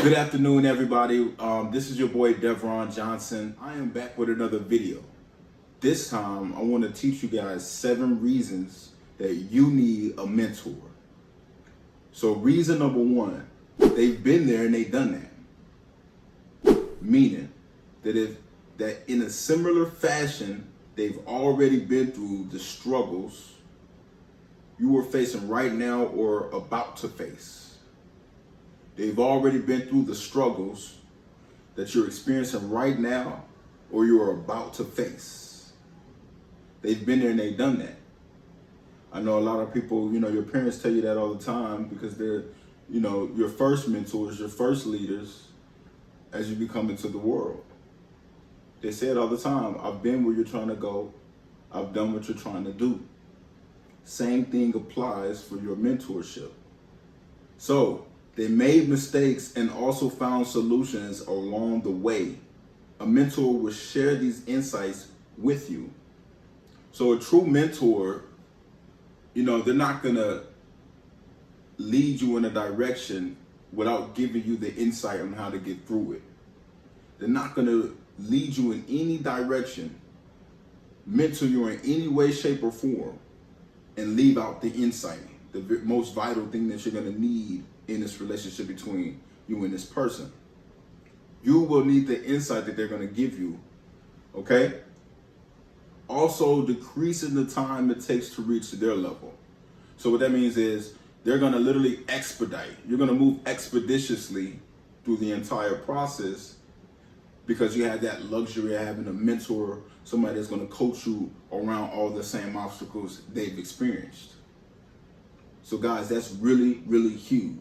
Good afternoon, everybody. This is your boy Devron Johnson. I am back with another video. This time, I want to teach you guys 7 reasons that you need a mentor. So, reason number 1, they've been there and they've done that. Meaning that in a similar fashion, they've already been through the struggles you are facing right now or about to face. They've already been through the struggles that you're experiencing right now or you're about to face. They've been there and they've done that. I know a lot of people, your parents tell you that all the time because they're, your first mentors, your first leaders as you become into the world. They say it all the time. I've been where you're trying to go. I've done what you're trying to do. Same thing applies for your mentorship. So, they made mistakes and also found solutions along the way. A mentor will share these insights with you. So a true mentor, they're not gonna lead you in a direction without giving you the insight on how to get through it. They're not gonna lead you in any direction, mentor you in any way, shape, or form, and leave out the insight, the most vital thing that you're gonna need in this relationship between you and this person. You will need the insight that they're going to give you, okay? Also, decreasing the time it takes to reach their level. So what that means is they're going to literally expedite. You're going to move expeditiously through the entire process because you have that luxury of having a mentor, somebody that's going to coach you around all the same obstacles they've experienced. So guys, that's really, really huge.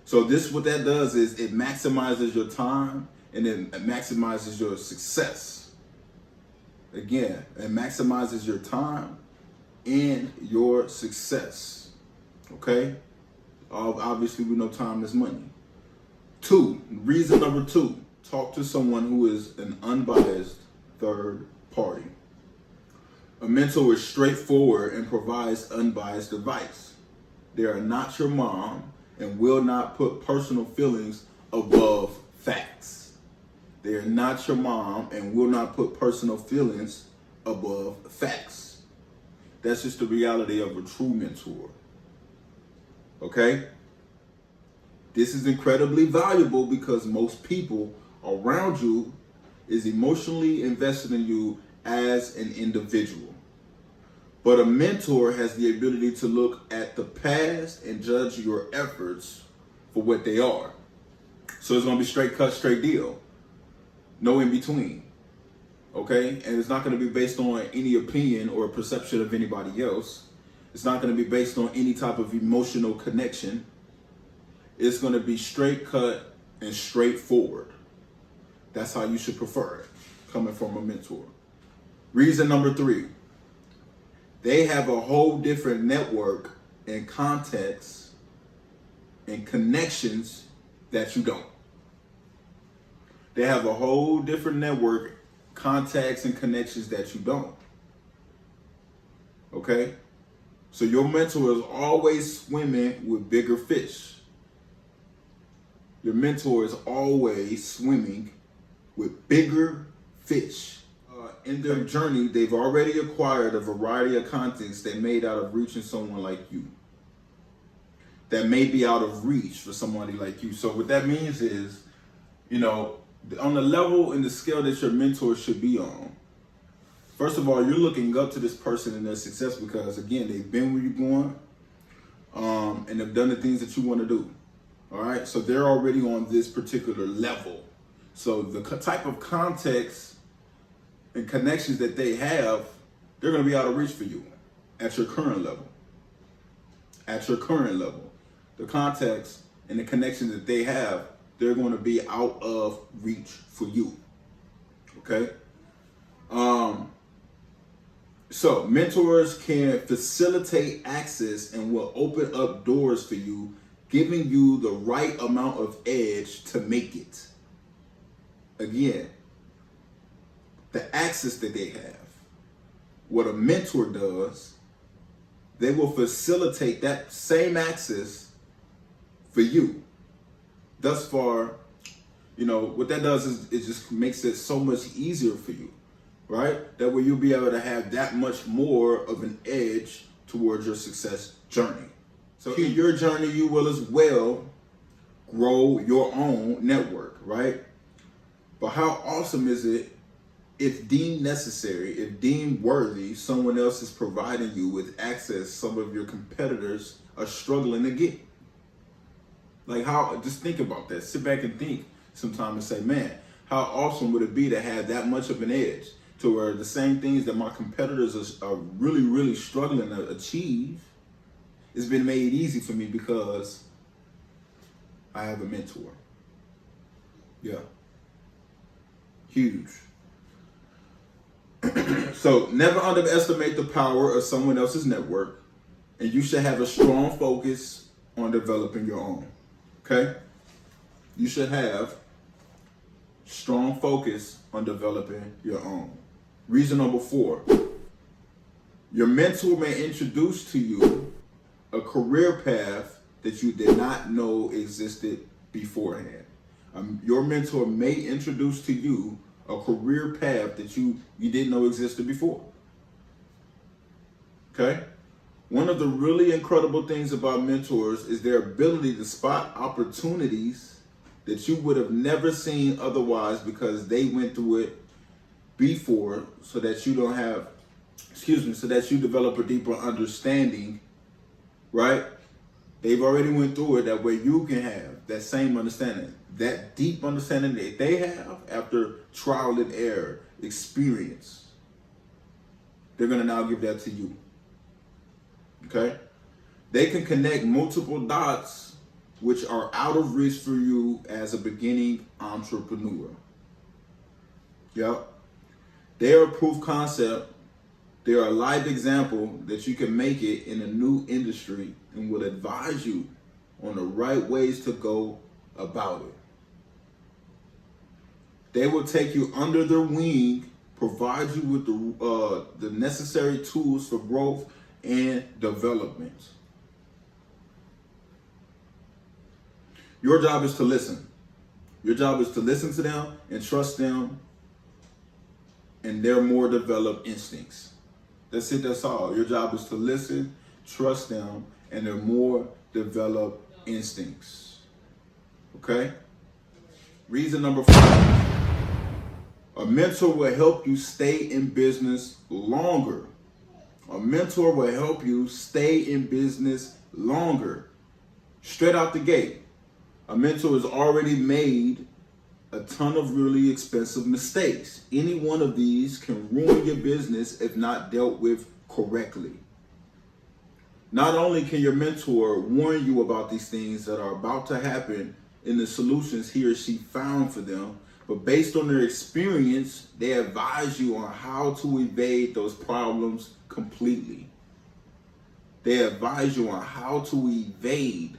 So what that does is it maximizes your time and then it maximizes your success. Again, it maximizes your time and your success. Okay? Obviously, we know time is money. Reason number 2, talk to someone who is an unbiased third party. A mentor is straightforward and provides unbiased advice. They are not your mom and will not put personal feelings above facts. They are not your mom and will not put personal feelings above facts. That's just the reality of a true mentor. Okay? This is incredibly valuable because most people around you is emotionally invested in you as an individual. But a mentor has the ability to look at the past and judge your efforts for what they are. So it's going to be straight cut, straight deal. No in between. Okay? And it's not going to be based on any opinion or perception of anybody else. It's not going to be based on any type of emotional connection. It's going to be straight cut and straightforward. That's how you should prefer it, coming from a mentor. Reason number 3. They have a whole different network and context and connections that you don't. They have a whole different network, contacts, and connections that you don't. Okay? So your mentor is always swimming with bigger fish. Your mentor is always swimming with bigger fish. In their journey, they've already acquired a variety of contacts they made out of reaching someone like you. That may be out of reach for somebody like you. So what that means is, on the level and the scale that your mentor should be on, first of all, you're looking up to this person and their success because, again, they've been where you're going and they've done the things that you want to do. All right? So they're already on this particular level. So the type of context and connections that they have, they're going to be out of reach for you at your current level. At your current level. The context and the connections that they have, they're going to be out of reach for you. Okay? So mentors can facilitate access and will open up doors for you, giving you the right amount of edge to make it. Again, the access that they have. What a mentor does, they will facilitate that same access for you. thus far, what that does is it just makes it so much easier for you, right? That way you'll be able to have that much more of an edge towards your success journey. So in your journey, you will as well grow your own network, right? But how awesome is it if deemed necessary, if deemed worthy, someone else is providing you with access some of your competitors are struggling to get? Like just think about that. Sit back and think sometime and say, man, how awesome would it be to have that much of an edge to where the same things that my competitors are really, really struggling to achieve has been made easy for me because I have a mentor. Yeah. Huge. So never underestimate the power of someone else's network, and you should have a strong focus on developing your own. Okay? You should have strong focus on developing your own. Reason number 4, your mentor may introduce to you a career path that you did not know existed beforehand. Your mentor may introduce to you a career path that you didn't know existed before. Okay? One of the really incredible things about mentors is their ability to spot opportunities that you would have never seen otherwise because they went through it before, so that you develop a deeper understanding, right? They've already went through it, that way you can have that same understanding, that deep understanding that they have after trial and error experience. They're going to now give that to you. Okay? They can connect multiple dots which are out of reach for you as a beginning entrepreneur. Yep. They are a proof concept. They are a live example that you can make it in a new industry and will advise you on the right ways to go about it. They will take you under their wing, provide you with the necessary tools for growth and development. Your job is to listen. Your job is to listen to them and trust them and their more developed instincts. That's it, that's all. Your job is to listen, trust them, and their more developed instincts. Okay? Reason number 5. A mentor will help you stay in business longer. A mentor will help you stay in business longer. Straight out the gate. A mentor has already made a ton of really expensive mistakes. Any one of these can ruin your business if not dealt with correctly. Not only can your mentor warn you about these things that are about to happen in the solutions he or she found for them, but based on their experience, they advise you on how to evade those problems completely. They advise you on how to evade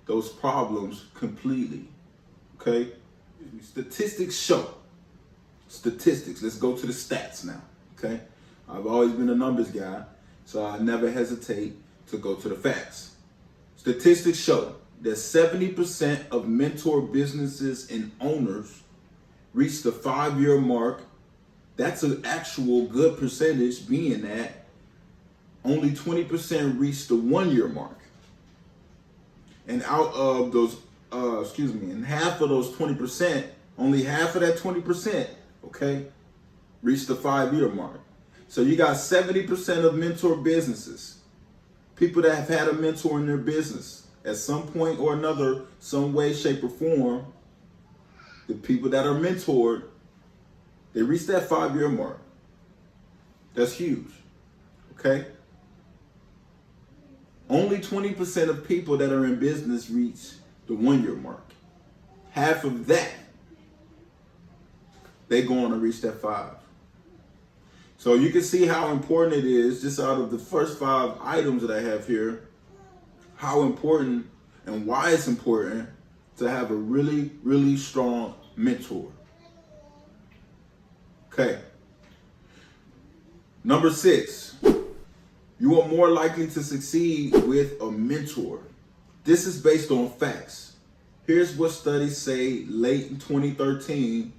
those problems completely. Okay? Statistics show. Statistics. Let's go to the stats now. Okay? I've always been a numbers guy, so I never hesitate to go to the facts. Statistics show that 70% of mentor businesses and owners reach the 5-year mark. That's an actual good percentage, being that only 20% reach the 1-year mark. And out of those, and half of those 20%, only half of that 20%, okay, reach the 5-year mark. So you got 70% of mentor businesses, people that have had a mentor in their business at some point or another, some way, shape, or form. The people that are mentored, they reach that 5-year mark. That's huge, okay? Only 20% of people that are in business reach the 1-year mark. Half of that, they go on to reach that 5. So you can see how important it is, just out of the first 5 items that I have here, how important and why it's important to have a really, really strong mentor. Okay. Number 6, you are more likely to succeed with a mentor. This is based on facts. Here's what studies say late in 2013.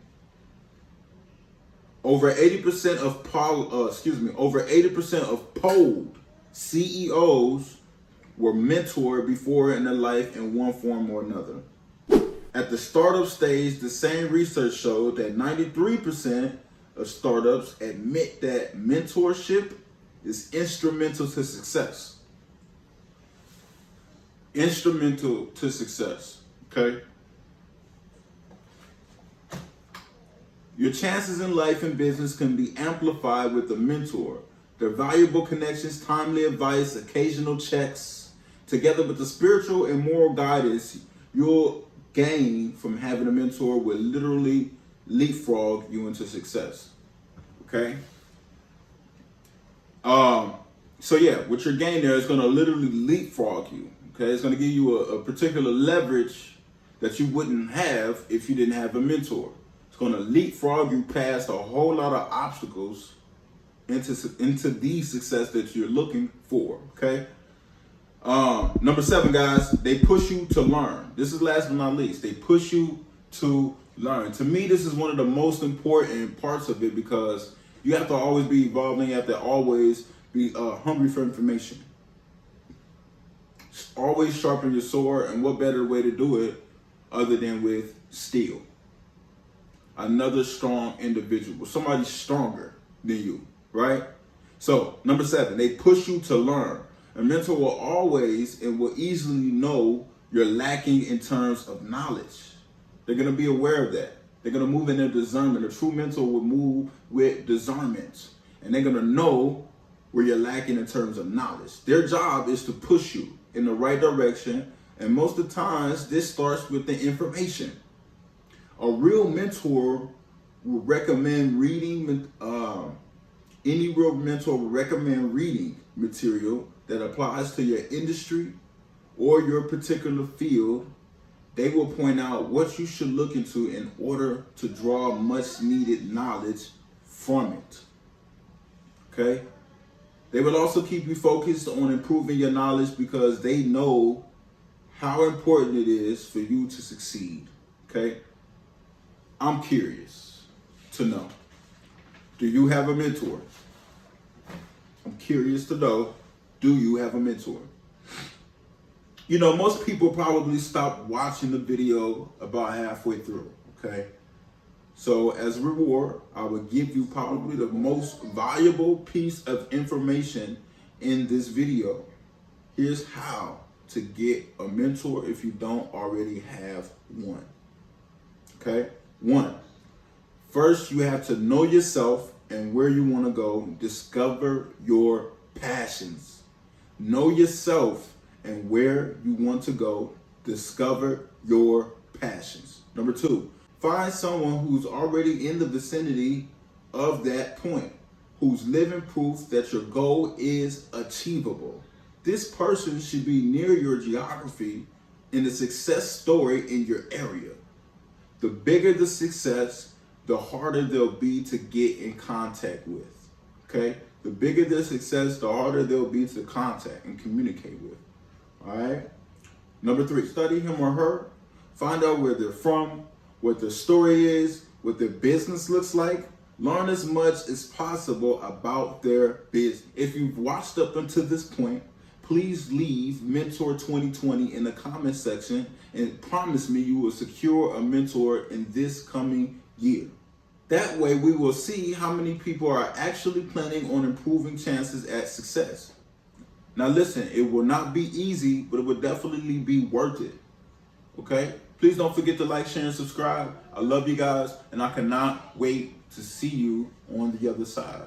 Over 80% of polled CEOs were mentored before in their life in one form or another. At the startup stage, the same research showed that 93% of startups admit that mentorship is instrumental to success. Instrumental to success, okay? Your chances in life and business can be amplified with a mentor. Their valuable connections, timely advice, occasional checks, together with the spiritual and moral guidance you'll gain from having a mentor will literally leapfrog you into success. Okay? So yeah, what you're gaining there is going to literally leapfrog you. Okay? It's going to give you a particular leverage that you wouldn't have if you didn't have a mentor. It's going to leapfrog you past a whole lot of obstacles into the success that you're looking for. Okay? Number 7, guys, they push you to learn. This is last but not least. They push you to learn. To me, this is one of the most important parts of it because you have to always be evolving. You have to always be hungry for information. Always sharpen your sword, and what better way to do it other than with steel? Another strong individual, somebody stronger than you, right? So, number 7, they push you to learn. A mentor will always and will easily know you're lacking in terms of knowledge. They're going to be aware of that. They're going to move in their discernment. A true mentor will move with discernment. And they're going to know where you're lacking in terms of knowledge. Their job is to push you in the right direction. And most of the times, this starts with the information. A real mentor will recommend reading, any real mentor will recommend reading material that applies to your industry or your particular field. They will point out what you should look into in order to draw much needed knowledge from it. Okay? They will also keep you focused on improving your knowledge because they know how important it is for you to succeed. Okay? I'm curious to know, do you have a mentor? I'm curious to know, do you have a mentor? You know, most people probably stop watching the video about halfway through, okay? So as a reward, I will give you probably the most valuable piece of information in this video. Here's how to get a mentor if you don't already have one, okay? 1, first you have to know yourself and where you want to go. Discover your passions. Know yourself and where you want to go. Discover your passions. Number 2, find someone who's already in the vicinity of that point, who's living proof that your goal is achievable. This person should be near your geography and the success story in your area. The bigger the success, the harder they'll be to get in contact with. Okay? The bigger their success, the harder they'll be to contact and communicate with. All right? Number 3, study him or her. Find out where they're from, what their story is, what their business looks like. Learn as much as possible about their business. If you've watched up until this point, please leave Mentor 2020 in the comment section and promise me you will secure a mentor in this coming year. That way we will see how many people are actually planning on improving chances at success. Now listen, it will not be easy, but it will definitely be worth it. Okay? Please don't forget to like, share, and subscribe. I love you guys, and I cannot wait to see you on the other side.